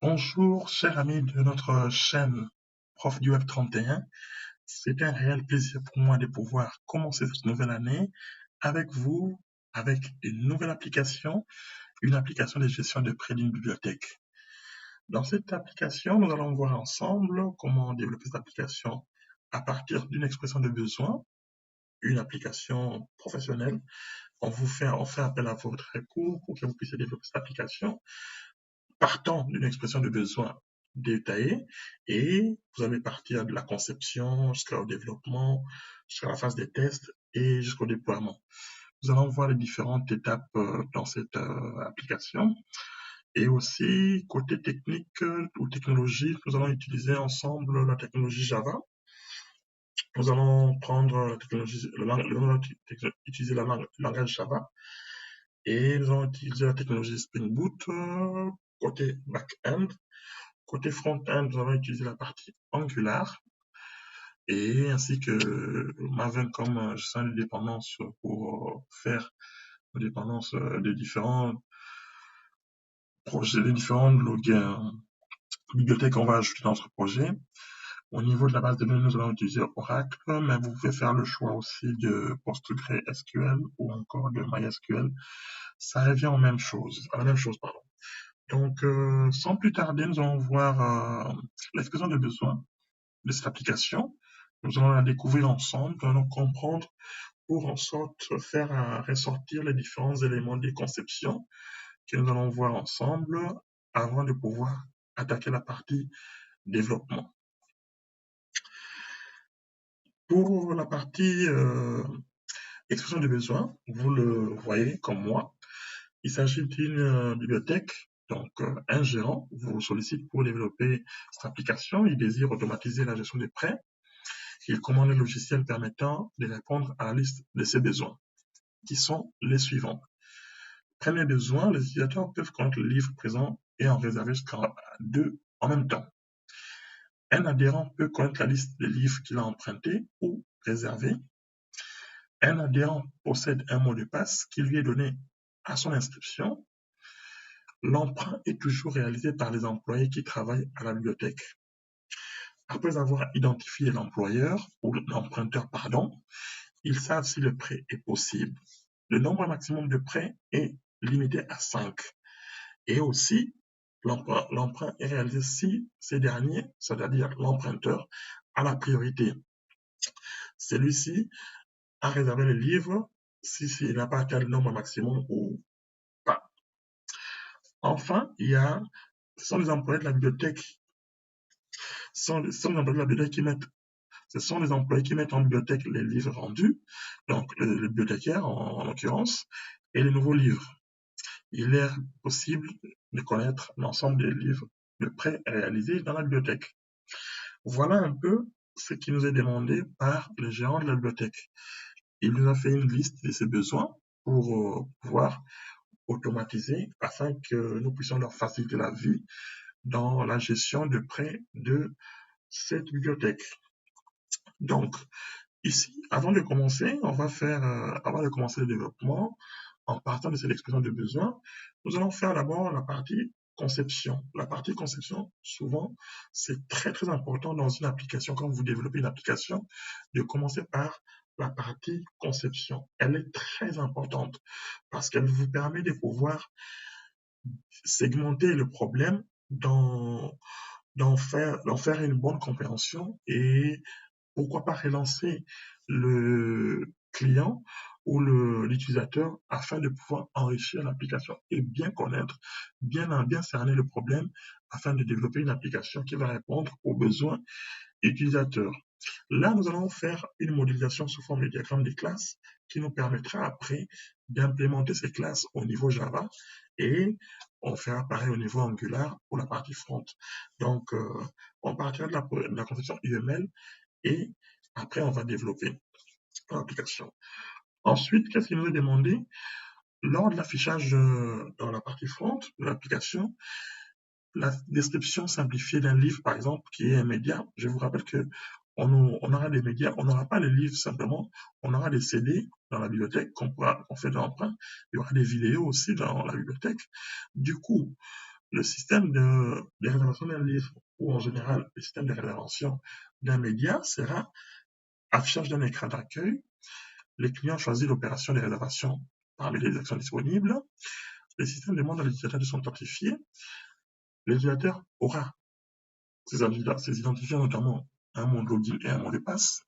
Bonjour, chers amis de notre chaîne Prof du Web 31. C'est un réel plaisir pour moi de pouvoir commencer cette nouvelle année avec vous, avec une application de gestion de prêt d'une bibliothèque. Dans cette application, nous allons voir ensemble comment développer cette application à partir d'une expression de besoin, une application professionnelle. On fait appel à votre recours pour que vous puissiez développer cette application partant d'une expression de besoin détaillée et vous allez partir de la conception jusqu'au développement, jusqu'à la phase des tests et jusqu'au déploiement. Nous allons voir les différentes étapes dans cette application. Et aussi, côté technique ou technologie, nous allons utiliser ensemble la technologie Java. Nous allons prendre la technologie, utiliser le langage Java et nous allons utiliser la technologie Spring Boot côté back-end. Côté front-end, nous allons utiliser la partie Angular et ainsi que Maven comme gestion de dépendance pour faire la dépendance des différents projets, des différentes bibliothèques qu'on va ajouter dans notre projet. Au niveau de la base de données, nous allons utiliser Oracle, mais vous pouvez faire le choix aussi de PostgreSQL ou encore de MySQL. Ça revient à la même chose, pardon. Donc, sans plus tarder, nous allons voir l'expression de besoin de cette application. Nous allons la découvrir ensemble, nous allons comprendre pour en sorte faire ressortir les différents éléments de conception que nous allons voir ensemble avant de pouvoir attaquer la partie développement. Pour la partie expression de besoin, vous le voyez comme moi, il s'agit d'une bibliothèque. Donc, un gérant vous sollicite pour développer cette application. Il désire automatiser la gestion des prêts. Il commande un logiciel permettant de répondre à la liste de ses besoins, qui sont les suivants. Premier besoin, les utilisateurs peuvent connaître le livre présent et en réserver jusqu'à 2 en même temps. Un adhérent peut connaître la liste des livres qu'il a empruntés ou réservés. Un adhérent possède un mot de passe qui lui est donné à son inscription. L'emprunt est toujours réalisé par les employés qui travaillent à la bibliothèque. Après avoir identifié l'employeur ou l'emprunteur, ils savent si le prêt est possible. Le nombre maximum de prêts est limité à 5. Et aussi, l'emprunt est réalisé si ces derniers, c'est-à-dire l'emprunteur, a la priorité. Celui-ci a réservé le livre s'il n'a pas atteint le nombre maximum ou pas. Enfin, ce sont les employés de la bibliothèque, ce sont les employés qui mettent en bibliothèque les livres vendus, donc le bibliothécaire en l'occurrence, et les nouveaux livres. Il est possible de connaître l'ensemble des livres de prêt réalisés dans la bibliothèque. Voilà un peu ce qui nous est demandé par le gérant de la bibliothèque. Il nous a fait une liste de ses besoins pour pouvoir automatiser afin que nous puissions leur faciliter la vie dans la gestion de prêt de cette bibliothèque. Donc, ici, avant de commencer le développement, en partant de cette expression de besoin, nous allons faire d'abord la partie conception. La partie conception, souvent, c'est très très important dans une application. Quand vous développez une application, de commencer par la partie conception. Elle est très importante parce qu'elle vous permet de pouvoir segmenter le problème, d'en faire une bonne compréhension et pourquoi pas relancer le client ou l'utilisateur afin de pouvoir enrichir l'application et bien connaître, bien cerner le problème afin de développer une application qui va répondre aux besoins utilisateurs. Là, nous allons faire une modélisation sous forme de diagramme des classes qui nous permettra après d'implémenter ces classes au niveau Java et on fera pareil au niveau Angular pour la partie front. Donc, on partira de la conception UML et après, on va développer l'application. Ensuite, qu'est-ce qu'il nous est demandé? Lors de l'affichage dans la partie front de l'application, la description simplifiée d'un livre, par exemple, qui est un média, je vous rappelle que on aura des médias, on n'aura pas les livres simplement, on aura des CD dans la bibliothèque qu'on fait de l'emprunt, il y aura des vidéos aussi dans la bibliothèque. Du coup, le système de réservation d'un livre, ou en général le système de réservation d'un média, sera affichage d'un écran d'accueil. Les clients choisissent l'opération de réservation parmi les actions disponibles. Le système demande à l'utilisateur de s'authentifier. L'utilisateur aura ses identifiants, notamment un mot de login et un mot de passe.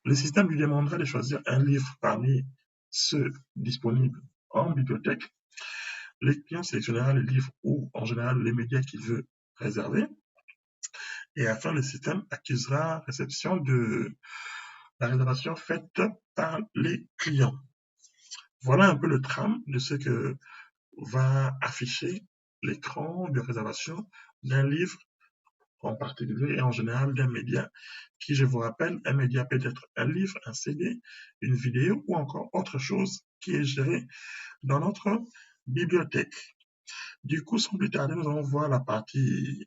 Le système lui demandera de choisir un livre parmi ceux disponibles en bibliothèque. Le client sélectionnera les livres ou en général les médias qu'il veut réserver. Et afin, le système accusera réception de la réservation faite par les clients. Voilà un peu le trame de ce que va afficher l'écran de réservation d'un livre en particulier et en général d'un média qui, je vous rappelle, un média peut être un livre, un CD, une vidéo ou encore autre chose qui est géré dans notre bibliothèque. Du coup, sans plus tarder, nous allons voir la partie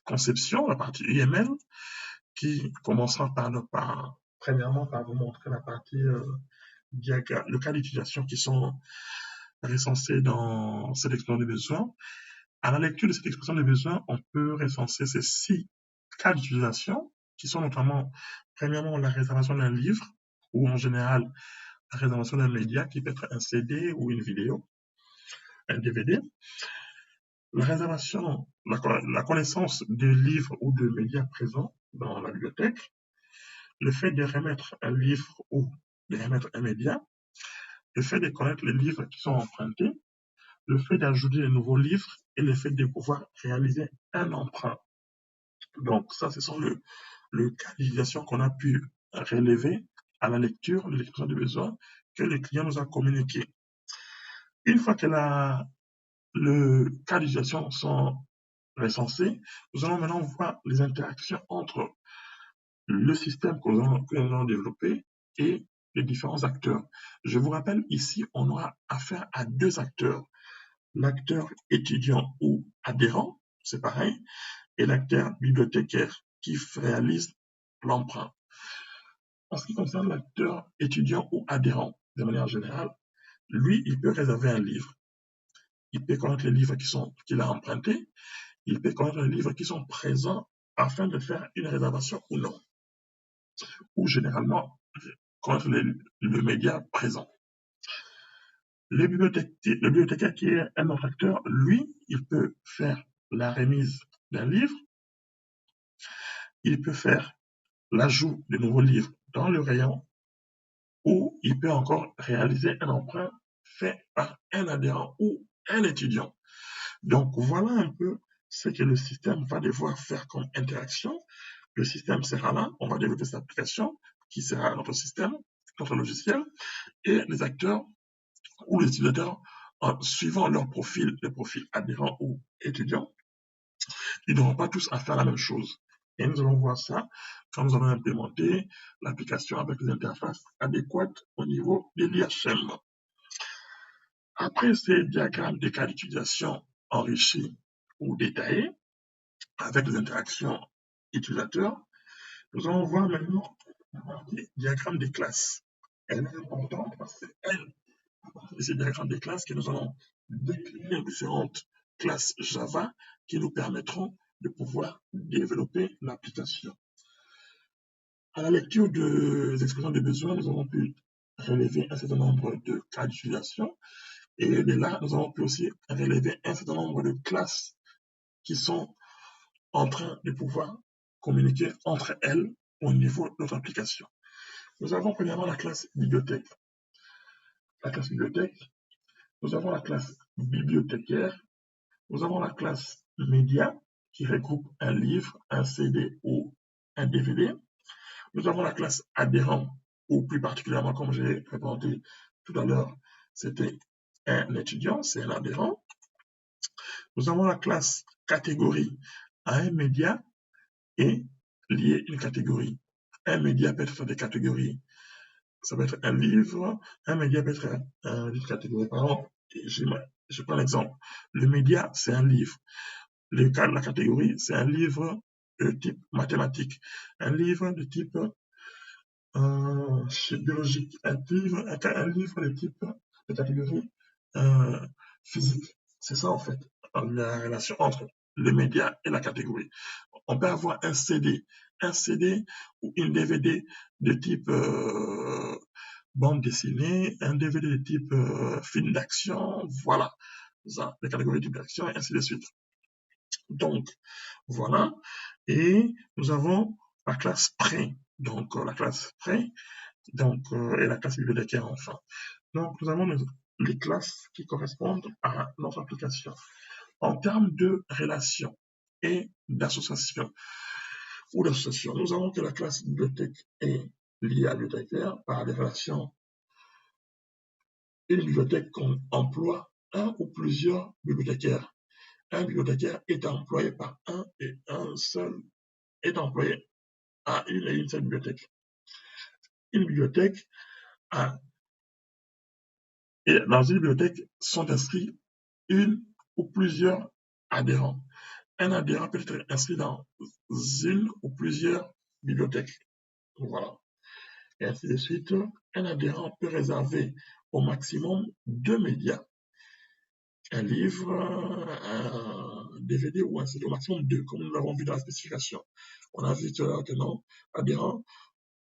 conception, la partie UML, qui commencera premièrement par vous montrer la partie le cas d'utilisation qui sont recensés dans cette expression de besoin. À la lecture de cette expression de besoin, on peut recenser ces 6 cas d'utilisation qui sont notamment, premièrement, la réservation d'un livre ou en général la réservation d'un média qui peut être un CD ou une vidéo, un DVD. La réservation, la connaissance de livres ou de médias présents dans la bibliothèque, le fait de remettre un livre ou de remettre un média, le fait de connaître les livres qui sont empruntés, le fait d'ajouter de nouveaux livres et le fait de pouvoir réaliser un emprunt. Donc ça, ce sont le cas d'utilisation qu'on a pu relever à la lecture de l'expression de besoin que le client nous a communiqué. Une fois que le cas d'utilisation sont recensés, nous allons maintenant voir les interactions entre le système que nous allons développer et les différents acteurs. Je vous rappelle, ici, on aura affaire à 2 acteurs. L'acteur étudiant ou adhérent, c'est pareil, et l'acteur bibliothécaire qui réalise l'emprunt. En ce qui concerne l'acteur étudiant ou adhérent, de manière générale, lui, il peut réserver un livre. Il peut connaître les livres qu'il a empruntés. Il peut connaître les livres qui sont présents afin de faire une réservation ou non. Ou généralement, connaître le média présent. Le bibliothécaire qui est un autre acteur, lui, il peut faire la remise d'un livre. Il peut faire l'ajout de nouveaux livres dans le rayon ou il peut encore réaliser un emprunt fait par un adhérent ou un étudiant. Donc voilà un peu ce que le système va devoir faire comme interaction. Le système sera là, on va développer cette application qui sera notre système, notre logiciel, et les acteurs ou les utilisateurs, suivant leur profil, le profil adhérent ou étudiant, ils n'auront pas tous à faire la même chose. Et nous allons voir ça quand nous allons implémenter l'application avec les interfaces adéquates au niveau de l'IHM. Après ces diagrammes de cas d'utilisation enrichis ou détaillés avec les interactions utilisateurs, nous allons voir maintenant la partie diagramme des classes. Elle est importante parce que c'est elle, ces diagrammes des classes que nous allons décliner différentes classes Java qui nous permettront de pouvoir développer l'application. À la lecture des expressions de besoin, nous avons pu relever un certain nombre de cas d'utilisation et de là, nous avons pu aussi relever un certain nombre de classes qui sont en train de pouvoir communiquer entre elles au niveau de notre application. Nous avons premièrement la classe bibliothèque. La classe bibliothèque, nous avons la classe bibliothécaire, nous avons la classe média qui regroupe un livre, un CD ou un DVD. Nous avons la classe adhérent, ou plus particulièrement, comme j'ai présenté tout à l'heure, c'était un étudiant, c'est un adhérent. Nous avons la classe catégorie à un média et lier une catégorie. Un média peut être des catégories. Ça peut être un livre, un média peut être une catégorie. Par exemple, je prends l'exemple. Le média, c'est un livre. La catégorie, c'est un livre de type mathématique. Un livre de type biologique. Un livre de type de catégorie physique. C'est ça, en fait. la relation entre le média et la catégorie. On peut avoir un CD ou une DVD de type bande dessinée, un DVD de type film d'action, voilà, ça, les catégories de type d'action, et ainsi de suite. Donc, voilà, et nous avons la classe pré, donc la classe pré, donc, et la classe bibliothécaire enfin. Donc, nous avons les classes qui correspondent à notre application. En termes de relations et d'association ou d'association, nous avons que la classe bibliothèque est liée à la bibliothécaire par des relations. Une bibliothèque emploie un ou plusieurs bibliothécaires. Un bibliothécaire est employé par un et un seul, est employé à une et une seule bibliothèque. Une bibliothèque a, et dans une bibliothèque sont inscrits une ou plusieurs adhérents. Un adhérent peut être inscrit dans une ou plusieurs bibliothèques. Voilà. Et ainsi de suite. Un adhérent peut réserver au maximum 2 médias. Un livre, un DVD ou un CD, au maximum 2, comme nous l'avons vu dans la spécification. On a vu tout à l'heure que non, l'adhérent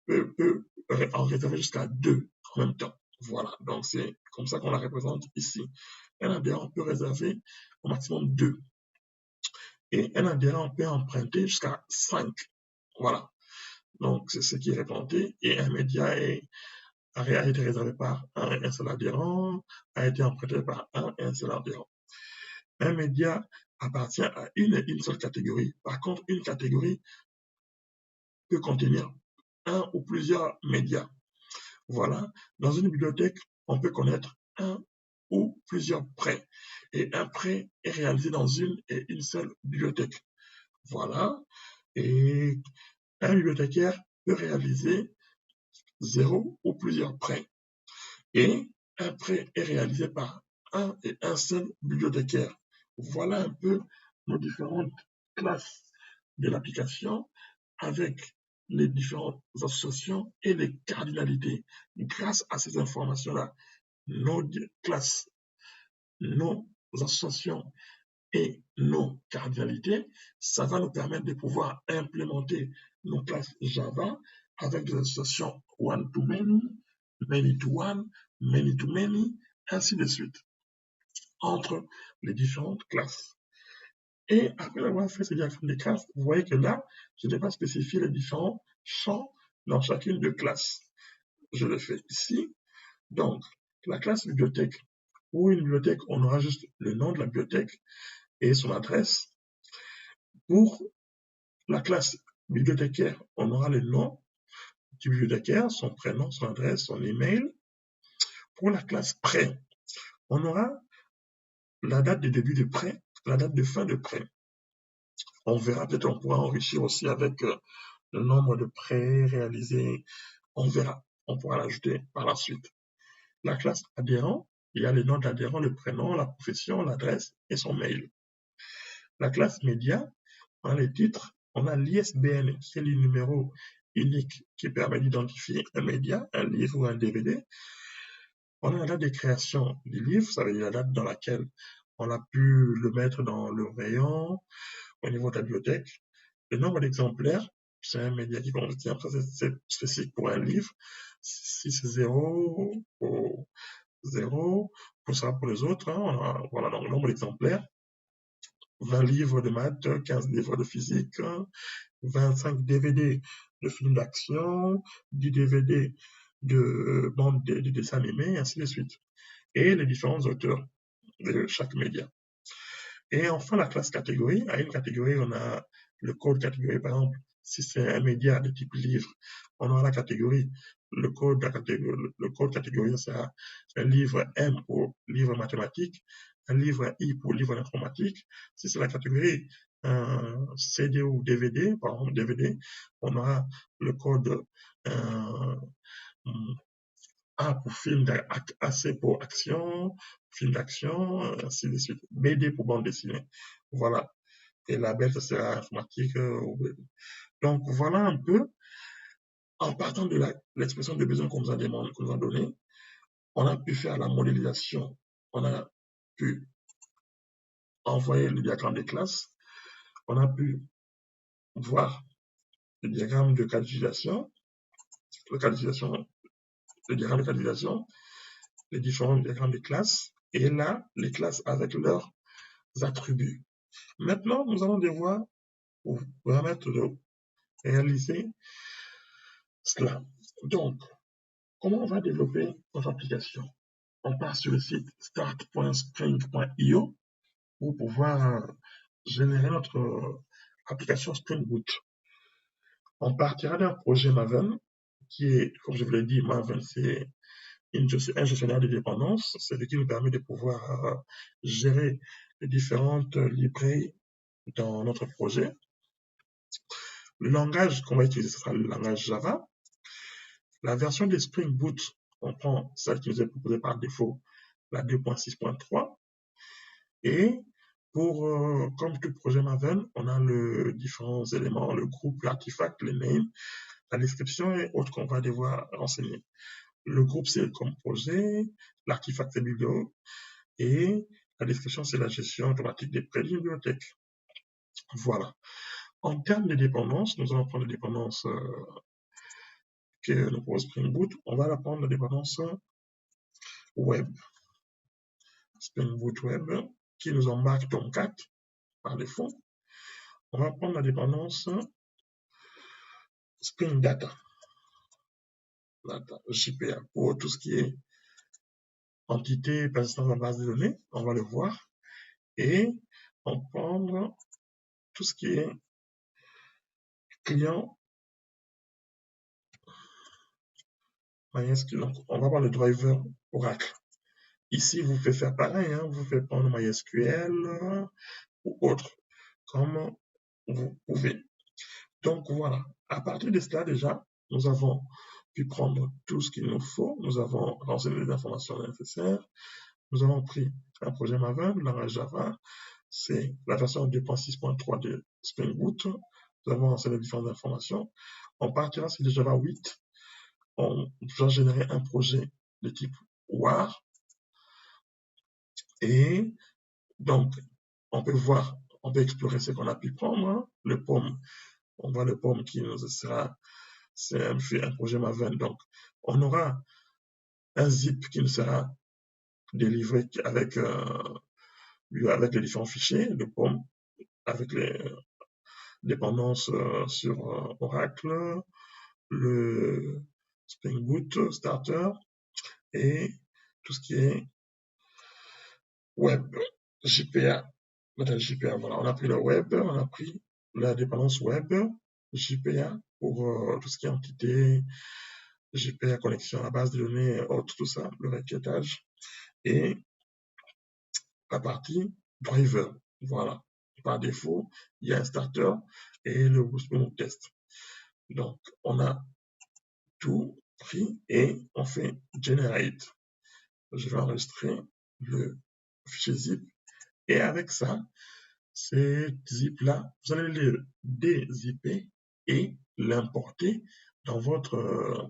peut en réserver jusqu'à 2 en même temps. Voilà, donc c'est comme ça qu'on la représente ici. Un adhérent peut réserver au maximum 2. Et un adhérent peut emprunter jusqu'à 5. Voilà. Donc, c'est ce qui est représenté. Et un média a été réservé par un seul adhérent, a été emprunté par un et un seul adhérent. Un média appartient à une et une seule catégorie. Par contre, une catégorie peut contenir un ou plusieurs médias. Voilà. Dans une bibliothèque, on peut connaître un ou plusieurs prêts. Et un prêt est réalisé dans une et une seule bibliothèque. Voilà. Et un bibliothécaire peut réaliser 0 ou plusieurs prêts. Et un prêt est réalisé par un et un seul bibliothécaire. Voilà un peu nos différentes classes de l'application avec les différentes associations et les cardinalités. Grâce à ces informations-là, nos classes, nos associations et nos cardinalités, ça va nous permettre de pouvoir implémenter nos classes Java avec des associations one-to-many, many-to-one, many-to-many, ainsi de suite, entre les différentes classes. Et après avoir fait ce diagramme de classes, vous voyez que là, je n'ai pas spécifié les différents champs dans chacune de classes. Je le fais ici. Donc, la classe bibliothèque, ou une bibliothèque, on aura juste le nom de la bibliothèque et son adresse. Pour la classe bibliothécaire, on aura le nom du bibliothécaire, son prénom, son adresse, son email. Pour la classe prêt, on aura la date de début de prêt, la date de fin de prêt. On verra, peut-être on pourra enrichir aussi avec le nombre de prêts réalisés. On verra, on pourra l'ajouter par la suite. La classe adhérent, il y a le nom de l'adhérent, le prénom, la profession, l'adresse et son mail. La classe média, on a les titres, on a l'ISBN, qui est le numéro unique qui permet d'identifier un média, un livre ou un DVD. On a la date de création du livre, ça veut dire la date dans laquelle on a pu le mettre dans le rayon au niveau de la bibliothèque. Le nombre d'exemplaires, c'est un média qui contient, c'est spécifique pour un livre. Si c'est 0 ou 0, pour ça pour les autres, hein, voilà, donc le nombre d'exemplaires. 20 livres de maths, 15 livres de physique, 25 DVD de films d'action, 10 DVD de bandes de dessins animés, ainsi de suite. Et les différents auteurs de chaque média. Et enfin, la classe catégorie. À une catégorie, on a le code catégorie, par exemple. Si c'est un média de type livre, on aura la catégorie. Le code catégorie, c'est un livre M pour livre mathématique, un livre I pour livre informatique. Si c'est la catégorie CD ou DVD, par exemple DVD, on aura le code A pour film AC pour action, film d'action, ainsi de suite. BD pour bande dessinée. Voilà. Et label, ça sera informatique. Donc, voilà un peu, en partant de l'expression de besoin qu'on nous a demandé, qu'on nous a donné, on a pu faire la modélisation. On a pu envoyé le diagramme des classes, on a pu voir le diagramme de qualification, le diagramme de qualification, les différents diagrammes de classes, et là, les classes avec leurs attributs. Maintenant, nous allons devoir vous permettre de réaliser cela. Donc, comment on va développer notre application? On part sur le site start.spring.io pour pouvoir générer notre application Spring Boot. On partira d'un projet Maven qui est, comme je vous l'ai dit, Maven, c'est un gestionnaire de dépendance. C'est ce qui nous permet de pouvoir gérer les différentes librairies dans notre projet. Le langage qu'on va utiliser, ce sera le langage Java. La version de Spring Boot, on prend celle qui nous est proposée par défaut, la 2.6.3. Et pour, comme tout projet Maven, on a les différents éléments, le groupe, l'artefact, les names, la description et autres qu'on va devoir renseigner. Le groupe, c'est comme projet, l'artefact, c'est biblio, et la description, c'est la gestion automatique des prêts de bibliothèque. Voilà. En termes de dépendance, nous allons prendre la dépendance que nous propose Spring Boot. On va la prendre la dépendance web. Spring Boot Web, qui nous embarque Tomcat par défaut. On va prendre la dépendance Spring Data, JPA, pour tout ce qui est entité persistance dans la base de données, on va le voir. Et on prend tout ce qui est client MySQL. Donc, on va voir le driver Oracle. Ici, vous pouvez faire pareil, hein, vous pouvez prendre MySQL ou autre, comme vous pouvez. Donc voilà, à partir de cela déjà, nous avons pu prendre tout ce qu'il nous faut, nous avons renseigné les informations nécessaires, nous avons pris un projet Maven, le langage Java, c'est la version 2.6.3 de Spring Boot, nous avons renseigné les différentes informations. On partira sur le Java 8, on va générer un projet de type WAR, et donc on peut voir, on peut explorer ce qu'on a pu prendre, hein, le POM, on voit le POM qui nous sera, c'est un projet Maven, donc on aura un zip qui nous sera délivré avec les différents fichiers, le POM, avec les dépendances sur Oracle, le Spring Boot Starter et tout ce qui est web, JPA. JPA, voilà, on a pris le web, on a pris la dépendance web, JPA pour tout ce qui est entité, JPA connexion à base de données, autres, tout ça, le requêtage, et la partie driver. Voilà. Par défaut, il y a un starter et le Spring test. Donc, on a tout pris et on fait generate. Je vais enregistrer le fichier zip et avec ça, ce zip-là, vous allez le dézipper et l'importer dans votre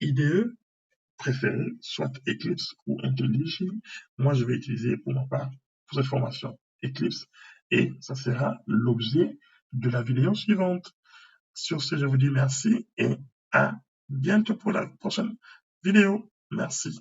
IDE préféré, soit Eclipse ou IntelliJ. Moi, je vais utiliser pour ma part, pour cette formation, Eclipse, et ça sera l'objet de la vidéo suivante. Sur ce, je vous dis merci et à bientôt pour la prochaine vidéo. Merci.